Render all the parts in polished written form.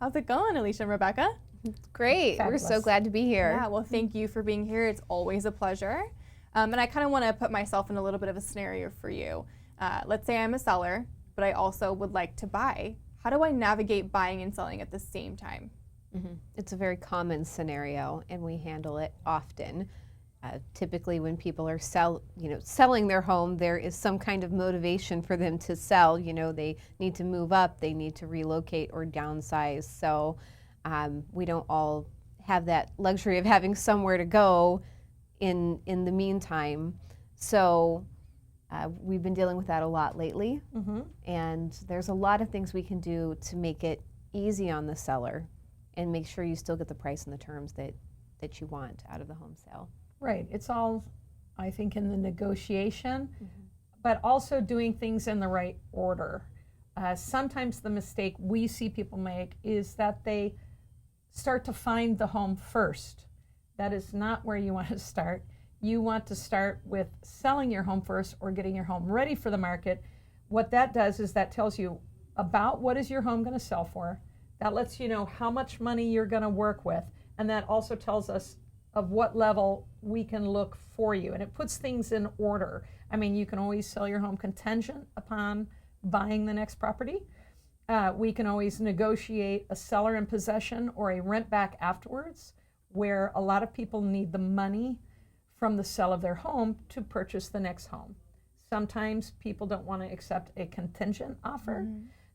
How's it going, Alysha and Rebecca? Great. Fabulous. We're so glad to be here. Yeah, well, thank you for being here. It's always a pleasure. And I kind of want to put myself in a little bit of a scenario for you. Let's say I'm a seller, but I also would like to buy. How do I navigate buying and selling at the same time? It's a very common scenario, and we handle it often. Typically, when people are selling their home, there is some kind of motivation for them to sell. They need to move up, they need to relocate or downsize. So we don't all have that luxury of having somewhere to go in the meantime. So we've been dealing with that a lot lately, and there's a lot of things we can do to make it easy on the seller and make sure you still get the price and the terms that you want out of the home sale. Right. It's all, I think, in the negotiation, but also doing things in the right order. Sometimes the mistake we see people make is that they start to find the home first. That is not where you want to start. You want to start with selling your home first or getting your home ready for the market. What that does is that tells you about what is your home going to sell for. That lets you know how much money you're going to work with. And that also tells us of what level we can look for you. And it puts things in order. I mean, you can always sell your home contingent upon buying the next property. We can always negotiate a seller in possession or a rent back afterwards, where a lot of people need the money from the sale of their home to purchase the next home. Sometimes people don't want to accept a contingent offer.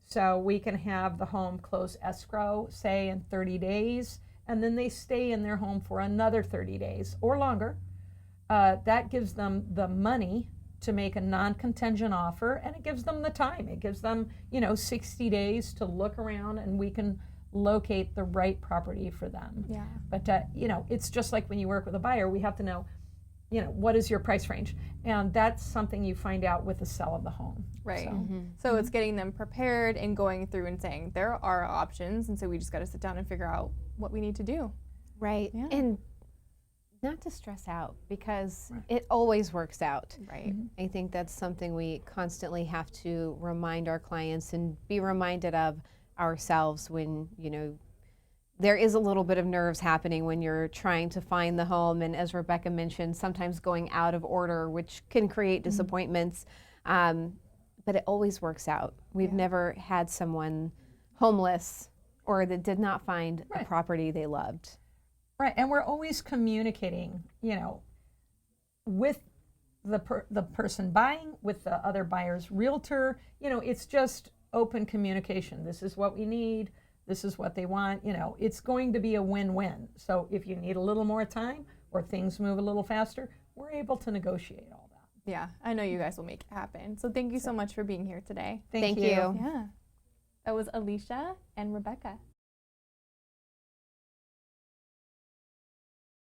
So we can have the home close escrow, say in 30 days, and then they stay in their home for another 30 days or longer. That gives them the money to make a non-contingent offer, and it gives them the time. It gives them, 60 days to look around, and we can locate the right property for them. Yeah. But, it's just like when you work with a buyer, we have to know, what is your price range? And that's something you find out with the sale of the home. Right. So, So it's getting them prepared and going through and saying there are options, and so we just got to sit down and figure out what we need to do. Right. Yeah. And not to stress out, because it always works out. Right. I think that's something we constantly have to remind our clients and be reminded of ourselves when, there is a little bit of nerves happening when you're trying to find the home. And as Rebecca mentioned, sometimes going out of order, which can create disappointments. But it always works out. We've never had someone homeless or that did not find a property they loved. Right, and we're always communicating, with the person buying, with the other buyer's realtor. It's just open communication. This is what we need. This is what they want. It's going to be a win-win. So if you need a little more time or things move a little faster, we're able to negotiate all that. Yeah, I know you guys will make it happen. So thank you so much for being here today. Thank you. you. Yeah. That was Alysha and Rebecca.